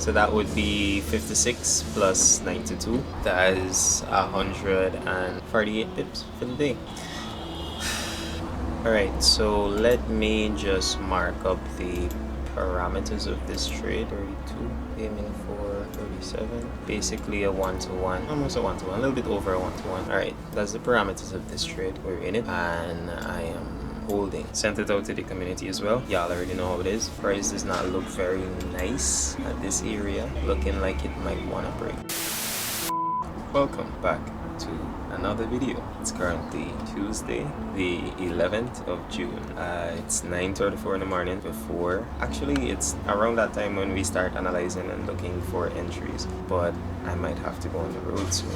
So that would be 56 plus 92. That is 148 pips for the day. Alright, so let me just mark up the parameters of this trade. 32, aiming for 37. Basically a 1-to-1, almost a 1-to-1, a little bit over a 1-to-1. Alright, that's the parameters of this trade. We're in it, and I am holding. Sent it out to the community as well. Y'all already know how it is. Price does not look very nice at this area, looking like it might want to break. Welcome back to another video. It's currently Tuesday, the 11th of June. It's 9:34 in the morning. Before, actually it's around that time when we start analyzing and looking for entries, but I might have to go on the road soon.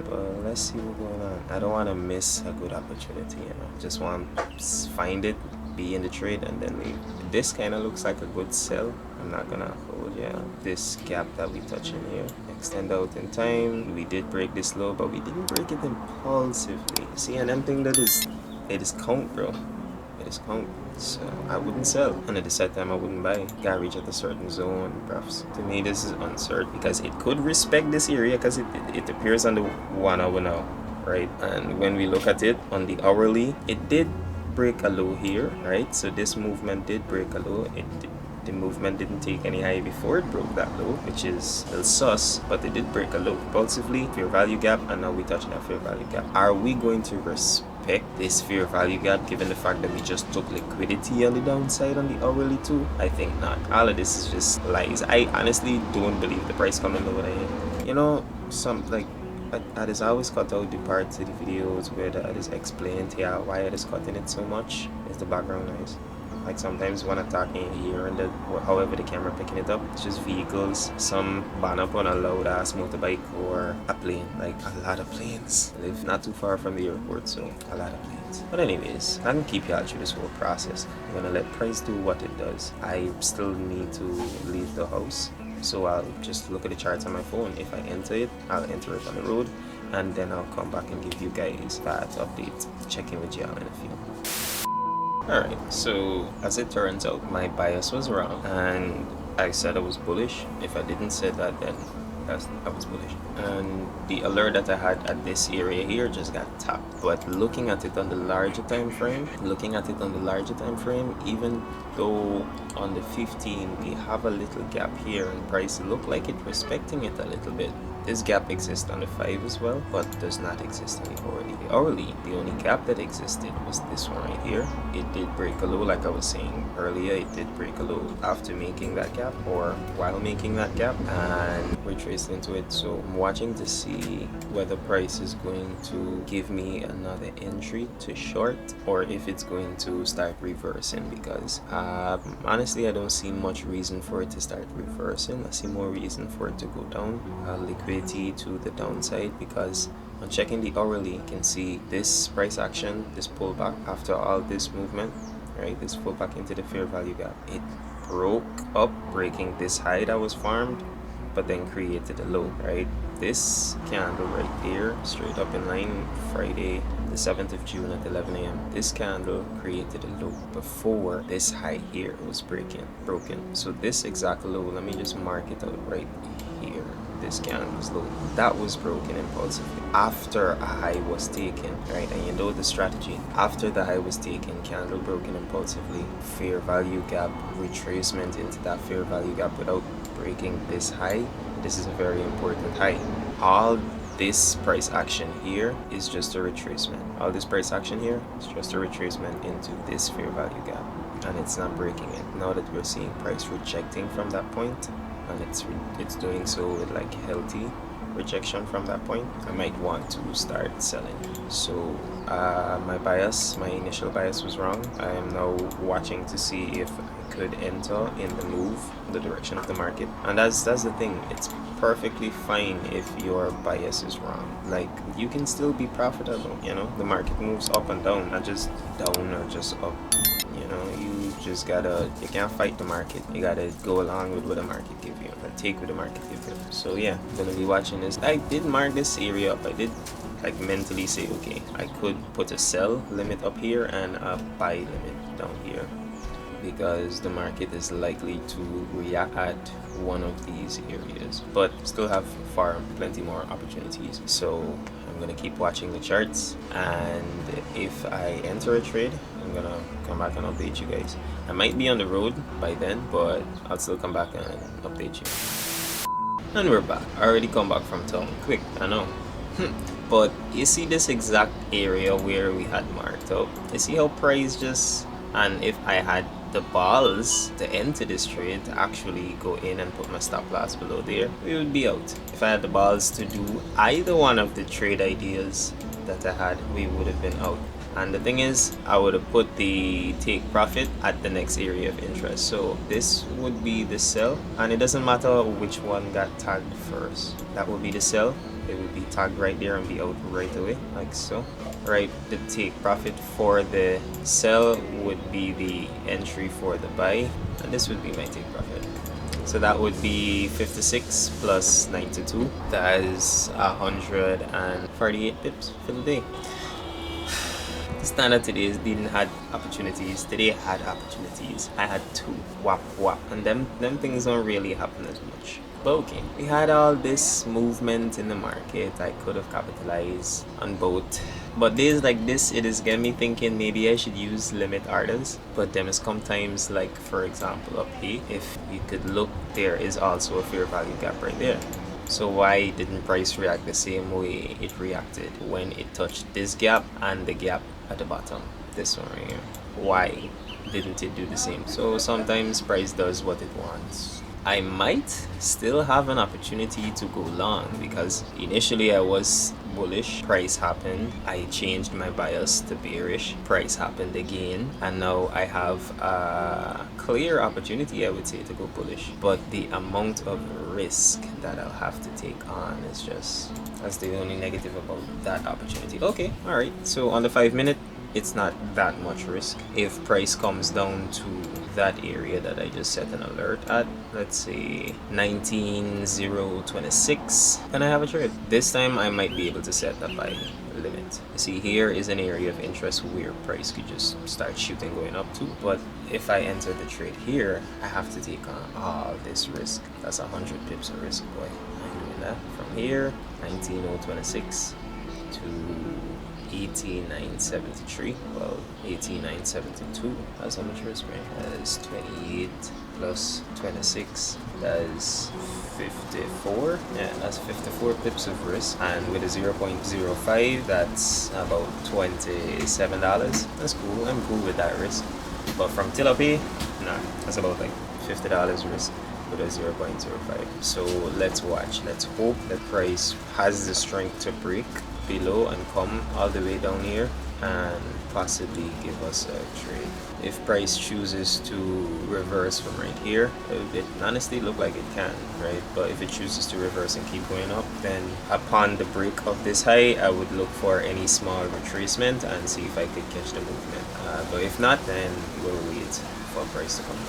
But let's see what's going on. I don't want to miss a good opportunity, you know. Just want to find it, be in the trade, and then leave. This kind of looks like a good sell. I'm not gonna hold you. This gap that we touch in here, extend out in time. We did break this low, but we didn't break it impulsively. See, and them thing that is, it is count, bro. It is count. So I wouldn't sell, and at the set time I wouldn't buy. Gotta reach at a certain zone, perhaps. To me, this is uncertain because it could respect this area because it appears on the 1 hour now, right? And when we look at it on the hourly, it did break a low here, right? So this movement did break a low. The movement didn't take any high before it broke that low, which is a little sus, but it did break a low impulsively. Fair value gap, and now we're touching that fair value gap. Are we going to respect this fair value gap given the fact that we just took liquidity on the downside on the hourly too? I think not. All of this is just lies. I honestly don't believe the price coming over there. You know, some like I just always cut out the parts of the videos where I just explained why I just cutting it so much. Is the background noise. Like sometimes when I'm talking here and however the camera picking it up, it's just vehicles, some ban up on a loud ass motorbike or a plane. Like a lot of planes. I live not too far from the airport, so a lot of planes. But anyways, I'm gonna keep y'all through this whole process. I'm gonna let price do what it does. I still need to leave the house, so I'll just look at the charts on my phone. If I enter it, I'll enter it on the road, and then I'll come back and give you guys that update. Check in with y'all in a few. Alright, so as it turns out, my bias was wrong, and I said I was bullish. If I didn't say that, then I was bullish. And the alert that I had at this area here just got tapped. But looking at it on the larger time frame, even though on the 15 we have a little gap here and price look like it respecting it a little bit. This gap exists on the 5 as well, but does not exist on the hourly. The hourly, the only gap that existed was this one right here. It did break a low, like I was saying earlier. It did break a low after making that gap, or while making that gap, and we're tracing into it. So I'm watching to see whether price is going to give me another entry to short, or if it's going to start reversing, because honestly I don't see much reason for it to start reversing. I see more reason for it to go down. Liquidity to the downside, because on checking the hourly you can see this price action, this pullback after all this movement, right? This pullback into the fair value gap. It broke up, breaking this high that was formed, but then created a low, right? This candle right there, straight up in line, Friday the 7th of June at 11 a.m. This candle created a low before this high here was broken. So this exact low, let me just mark it out right here. This candle was low. That was broken impulsively after a high was taken, right? And you know the strategy. After the high was taken, candle broken impulsively, fair value gap, retracement into that fair value gap without breaking this high. This is a very important high. All this price action here is just a retracement. All this price action here is just a retracement into this fair value gap, and it's not breaking it. Now that we're seeing price rejecting from that point, and it's doing so with like healthy rejection from that point, I might want to start selling. So my initial bias was wrong. I am now watching to see if I could enter in the move, the direction of the market. And that's the thing, it's perfectly fine if your bias is wrong. Like, you can still be profitable, you know. The market moves up and down, not just down or just up. You know, you can't fight the market. You gotta go along with what the market give you, and take what the market give you. So yeah, I'm gonna be watching this. I did mark this area up. I did like mentally say, okay, I could put a sell limit up here and a buy limit down here. because the market is likely to react at one of these areas, but still have plenty more opportunities. So I'm gonna keep watching the charts, and if I enter a trade, I'm gonna come back and update you guys. I might be on the road by then, but I'll still come back and update you. And we're back. I already come back from town. Quick, I know. But you see this exact area where we had marked up? You see how price just... And if I had the balls to enter this trade, to actually go in and put my stop loss below there, we would be out. If I had the balls to do either one of the trade ideas that I had, we would have been out. And the thing is, I would have put the take profit at the next area of interest. So this would be the sell, and it doesn't matter which one got tagged first. That would be the sell. It would be tagged right there and be out right away, like so. Right, the take profit for the sell would be the entry for the buy, and this would be my take profit. So that would be 56 plus 92. That is 148 pips for the day. The standard today didn't had opportunities. Today had opportunities. I had two. Wap wap. And them things don't really happen as much. But okay, we had all this movement in the market. I could have capitalized on both. But days like this, it is getting me thinking maybe I should use limit orders. But then it's sometimes, like for example up here, if you could look, there is also a fair value gap right there. So why didn't price react the same way it reacted when it touched this gap and the gap at the bottom, this one right here? Why didn't it do the same? So sometimes price does what it wants. I might still have an opportunity to go long because initially I was bullish, price happened, I changed my bias to bearish, price happened again, and now I have a clear opportunity, I would say, to go bullish. But the amount of risk that I'll have to take on is just, that's the only negative about that opportunity. Okay, all right, so on the 5 minute, it's not that much risk. If price comes down to that area that I just set an alert at, let's say 19,026, and I have a trade. This time I might be able to set a buy limit. You see, here is an area of interest where price could just start shooting going up to, but if I enter the trade here, I have to take on all this risk. That's 100 pips of risk, boy. I'm doing that. From here, 19,026 to 18,973. Well, 18,972. That's how much risk, right? That is 28 plus 26. That is 54. Yeah, that's 54 pips of risk. And with a 0.05, that's about $27. That's cool. I'm cool with that risk. But from till up here, nah, that's about like $50 risk with a 0.05. So let's watch. Let's hope that price has the strength to break below and come all the way down here and possibly give us a trade. If price chooses to reverse from right here, it honestly look like it can, right? But if it chooses to reverse and keep going up, then upon the break of this high, I would look for any small retracement and see if I could catch the movement. But if not, then we'll wait for price to come down.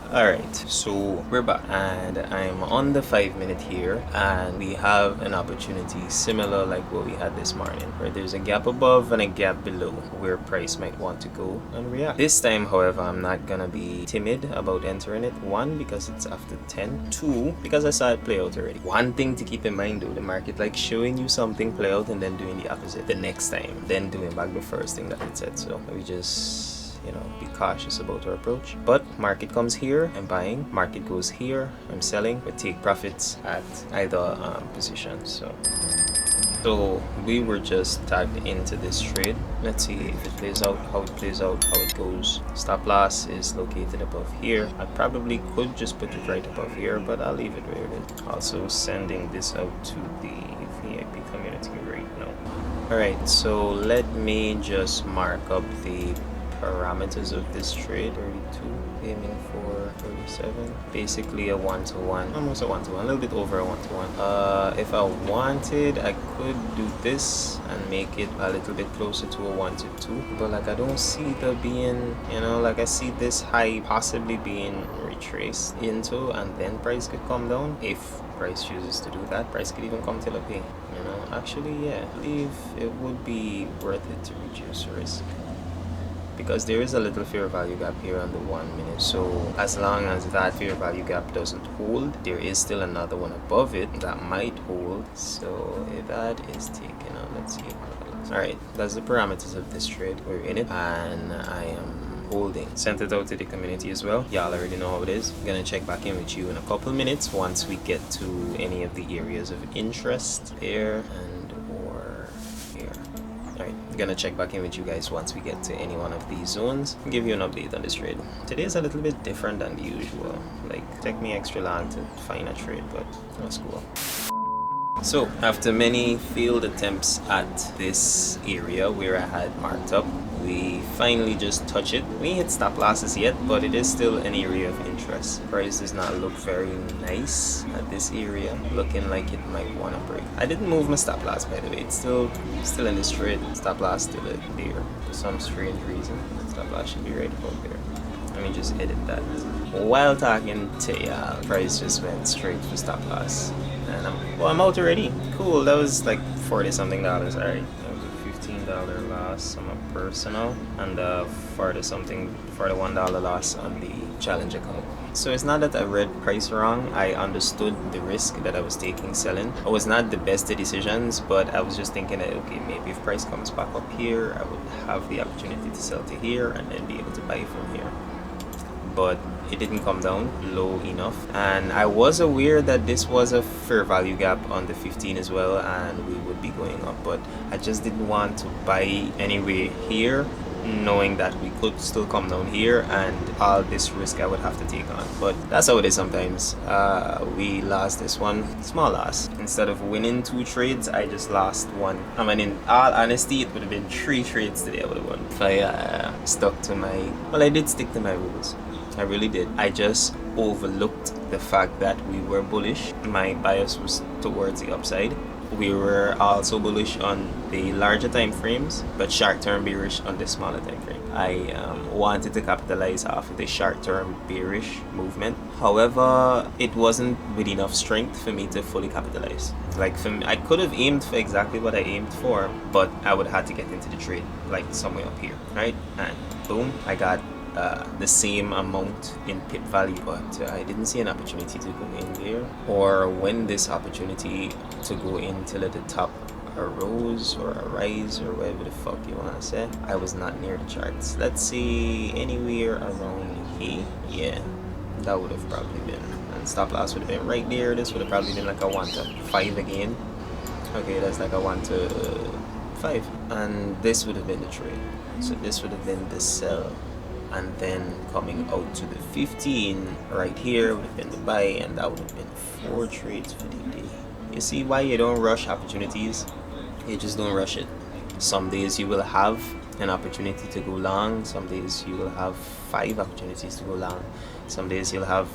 Alright, so we're back and I'm on the 5 minute here, and we have an opportunity similar like what we had this morning, where there's a gap above and a gap below where price might want to go and react. This time, however, I'm not gonna be timid about entering it. One, because it's after 10. Two, because I saw it play out already. One thing to keep in mind though, the market like showing you something play out and then doing the opposite the next time, then doing back the first thing that it said. So we just, you know, be cautious about our approach. But market comes here, I'm buying. Market goes here, I'm selling. We take profits at either position. So we were just tagged into this trade. Let's see if it plays out, how it plays out, how it goes. Stop loss is located above here. I probably could just put it right above here, but I'll leave it where it is. Also sending this out to the VIP community right now. Alright, so let me just mark up the parameters of this trade. 32, aiming for 37. Basically a 1-to-1, almost a 1-to-1, a little bit over a 1-to-1. If I wanted, I could do this and make it a little bit closer to a 1-to-2, but like I don't see there being, you know, like I see this high possibly being retraced into, and then price could come down. If price chooses to do that, price could even come till a pay, you know. Actually, yeah, I believe it would be worth it to reduce risk. because there is a little fair value gap here on the 1 minute. So as long as that fair value gap doesn't hold, there is still another one above it that might hold. So if that is taken out, let's see. Alright, that's the parameters of this trade. We're in it, and I am holding. Sent it out to the community as well. Y'all already know how it is. I'm gonna check back in with you in a couple minutes once we get to any of the areas of interest there and or here. Alright, I'm gonna check back in with you guys once we get to any one of these zones and give you an update on this trade. Today is a little bit different than the usual. Like, take me extra long to find a trade, but that's cool. So after many failed attempts at this area where I had marked up, we finally just touch it. We ain't hit stop losses yet, but it is still an area of interest. Price does not look very nice at this area, looking like it might want to break. I didn't move my stop loss, by the way. It's still in this trade. Stop loss still there for some strange reason. Stop loss should be right about there. Let me just edit that. While talking to y'all, price just went straight for stop loss. And I'm out already. Cool, that was like $40 something. Alright, that was a $15 loss on my personal, and $40 something, $41 loss on the challenge account. So it's not that I read price wrong. I understood the risk that I was taking selling. It was not the best of decisions, but I was just thinking that, okay, maybe if price comes back up here, I would have the opportunity to sell to here and then be able to buy from here. But it didn't come down low enough, and I was aware that this was a fair value gap on the 15 as well, and we would be going up, but I just didn't want to buy anywhere here, knowing that we could still come down here and all this risk I would have to take on. But that's how it is sometimes. We lost this one, small loss. Instead of winning 2 trades, I just lost 1. I mean, in all honesty, it would have been 3 trades today I would have won if I stuck to my, well, I did stick to my rules. I really did. I just overlooked the fact that we were bullish. My bias was towards the upside. We were also bullish on the larger time frames, but short-term bearish on the smaller time frame. I wanted to capitalize off of the short-term bearish movement. However, it wasn't with enough strength for me to fully capitalize. Like, for me, I could have aimed for exactly what I aimed for, but I would have had to get into the trade like somewhere up here, right? And boom, I got the same amount in pip value, but I didn't see an opportunity to go in there, or when this opportunity to go in till at the top arose or arise or whatever the fuck you want to say. I was not near the charts. Let's see, anywhere around here. Yeah, that would have probably been, and stop loss would have been right there. This would have probably been like a 1 to 5 again. Okay, that's like a 1 to 5, and this would have been the trade. So this would have been the sell, and then coming out to the 15 right here would have been the buy, and that would have been 4 trades for the day. You see why you don't rush opportunities? You just don't rush it. Some days you will have an opportunity to go long, some days you will have 5 opportunities to go long, some days you'll have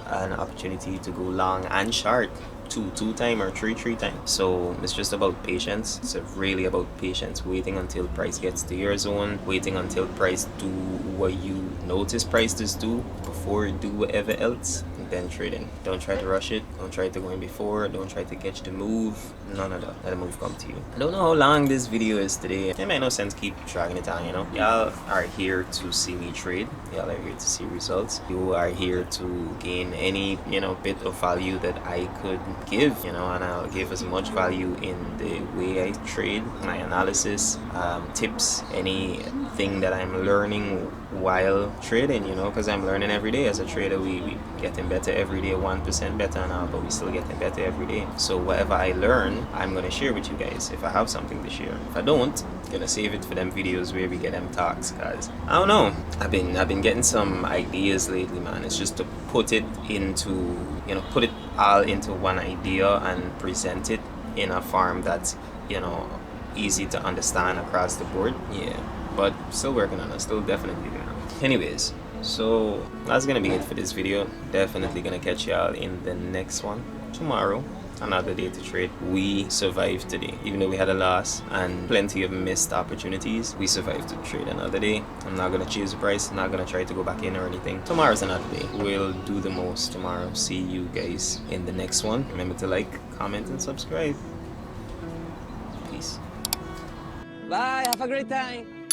an opportunity to go long and short, 2 time or 3 time. So it's just about patience. It's really about patience, waiting until price gets to your zone, waiting until price do what you notice price does do before you do whatever else, and then trading. Don't try to rush it, don't try to go in before, don't try to catch the move, none of that. Let the move come to you. I don't know how long this video is today. It might no sense keep dragging it on, you know. Y'all are here to see me trade, y'all are here to see results, you are here to gain any, you know, bit of value that I could give, you know, and I'll give as much value in the way I trade, my analysis, tips, anything that I'm learning while trading, you know, because I'm learning every day. As a trader, we getting better every day, 1% better now, but we still getting better every day. So whatever I learn, I'm gonna share with you guys if I have something to share. If I don't, I'm gonna save it for them videos where we get them talks, cause I don't know, I've been getting some ideas lately, man. It's just to put it into, you know, put it all into one idea and present it in a form that's, you know, easy to understand across the board. Yeah, but still working on it, still definitely doing it. Anyways, so that's gonna be it for this video. Definitely gonna catch y'all in the next one tomorrow. Another day to trade. We survived today, even though we had a loss and plenty of missed opportunities. We survived to trade another day. I'm not gonna chase the price, I'm not gonna try to go back in or anything. Tomorrow's another day. We'll do the most tomorrow. See you guys in the next one. Remember to like, comment, and subscribe. Peace. Bye, have a great time.